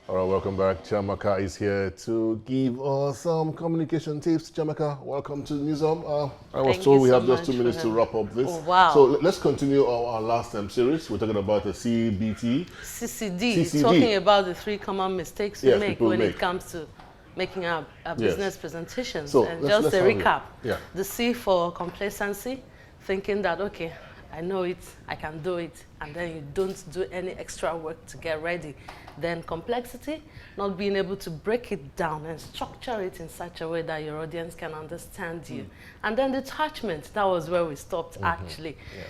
All right, welcome back. Chiamaka is here to give us some communication tips. Chiamaka, welcome to the museum. I was Thank told you we so have just 2 much minutes to for wrap up this. Oh, wow. So let's continue our last series. We're talking about the CBT. CCD, talking about the 3 common mistakes we make when it comes to making our business presentations. So and just a recap. Yeah. The C for complacency, thinking that, okay, I know it, I can do it, and then you don't do any extra work to get ready. Then complexity, not being able to break it down and structure it in such a way that your audience can understand you. And then detachment, that was where we stopped actually. Yeah.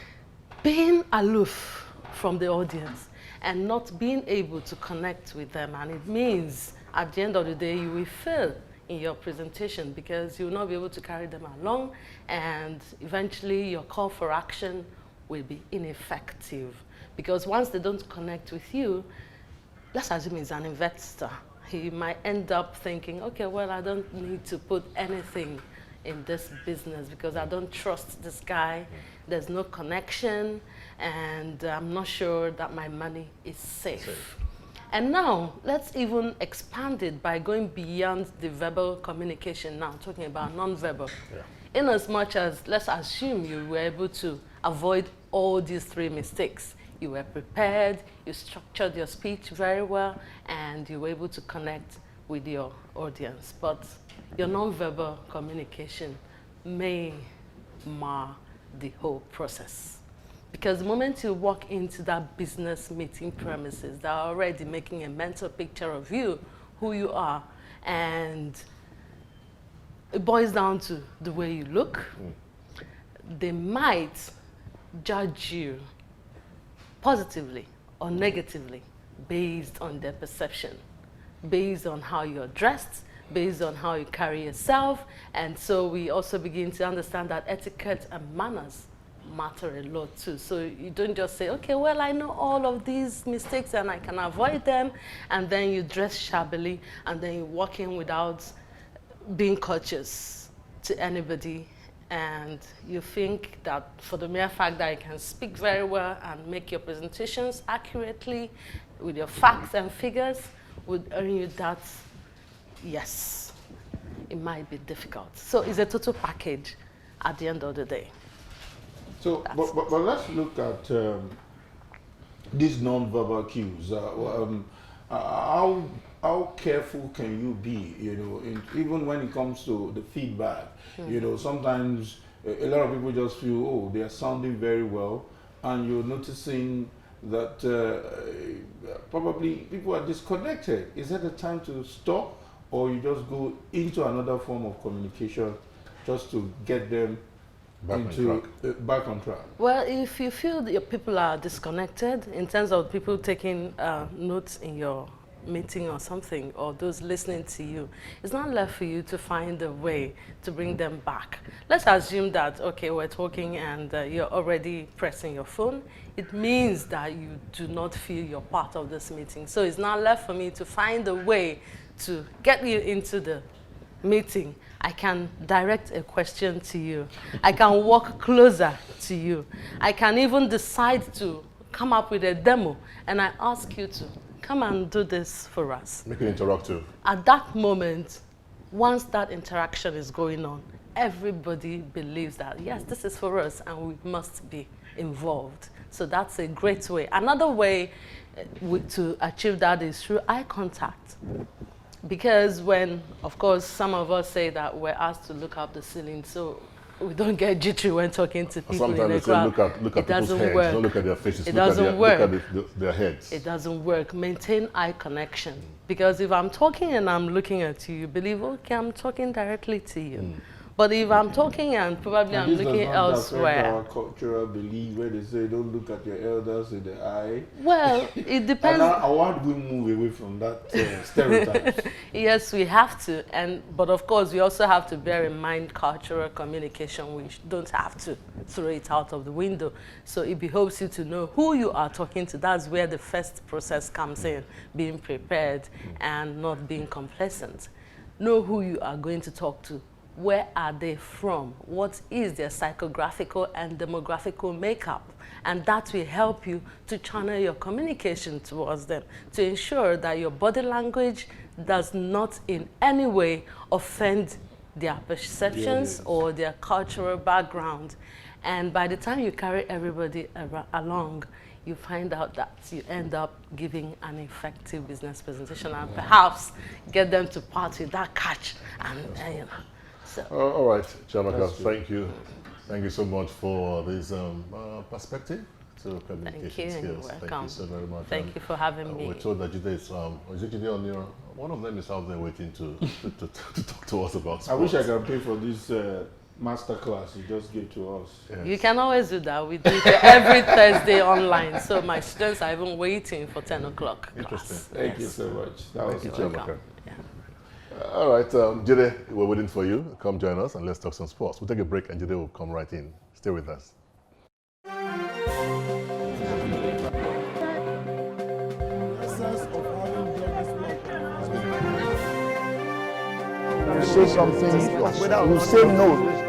Being aloof from the audience and not being able to connect with them. And it means at the end of the day, you will fail in your presentation because you will not be able to carry them along, and eventually your call for action will be ineffective. Because once they don't connect with you, let's assume he's an investor. He might end up thinking, okay, well, I don't need to put anything in this business because I don't trust this guy. There's no connection, and I'm not sure that my money is safe. And now, let's even expand it by going beyond the verbal communication now, talking about non-verbal. Yeah. In as much as, let's assume you were able to avoid all these 3 mistakes. You were prepared, you structured your speech very well, and you were able to connect with your audience. But your non-verbal communication may mar the whole process. Because the moment you walk into that business meeting premises, they're already making a mental picture of you, who you are, and it boils down to the way you look. They might judge you positively or negatively based on their perception, based on how you're dressed, based on how you carry yourself. And so we also begin to understand that etiquette and manners matter a lot too. So you don't just say, okay, well, I know all of these mistakes and I can avoid them, and then you dress shabbily and then you walk in without being courteous to anybody, and you think that for the mere fact that you can speak very well and make your presentations accurately with your facts and figures would earn you that, yes, it might be difficult. So it's a total package at the end of the day. So, but let's look at these non-verbal cues. How careful can you be, even when it comes to the feedback? Sometimes a lot of people just feel, oh, they are sounding very well, and you're noticing that probably people are disconnected. Is that the time to stop, or you just go into another form of communication just to get them back on track? Well, if you feel that your people are disconnected in terms of people taking notes in your meeting or something, or those listening to you, it's not left for you to find a way to bring them back. Let's assume that, okay, we're talking and you're already pressing your phone. It means that you do not feel you're part of this meeting. So it's not left for me to find a way to get you into the meeting. I can direct a question to you. I can walk closer to you. I can even decide to come up with a demo, and I ask you to come and do this for us. Make it interactive. At that moment, once that interaction is going on, everybody believes that, yes, this is for us and we must be involved. So that's a great way. Another way to achieve that is through eye contact. Because when, of course, some of us say that we're asked to look up the ceiling, so we don't get jittery when talking to people in a crowd. Sometimes they say look at people's heads, don't look at their faces, look at their heads. It doesn't work. Maintain eye connection. Because if I'm talking and I'm looking at you, you believe, okay, I'm talking directly to you. But if I'm talking and probably I'm looking elsewhere. Our cultural belief where they say don't look at your elders in the eye. Well, it depends. How do we move away from that stereotype? Yes, we have to. But of course, we also have to bear in mind cultural communication. We don't have to throw it out of the window. So it behoves you to know who you are talking to. That's where the first process comes in, being prepared and not being complacent. Know who you are going to talk to. where are they from? What is their psychographical and demographical makeup? And that will help you to channel your communication towards them, to ensure that your body language does not in any way offend their perceptions or their cultural background. And by the time you carry everybody along, you find out that you end up giving an effective business presentation and perhaps get them to part with that catch. And you know. So. All right, Chiamaka, thank you. Thank you so much for this perspective to communication skills. Welcome. Thank you so very much. Thank you for having me. We're told that Jide is it Jide on your, one of them is out there waiting to talk to us about sports. I wish I could pay for this master class you just gave to us. Yes. You can always do that. We do it every Thursday online. So my students are even waiting for 10 o'clock. Interesting. Thank you so much. That was Chiamaka. All right, Jide, we're waiting for you. Come join us and let's talk some sports. We'll take a break and Jide will come right in. Stay with us. You say something, you say no.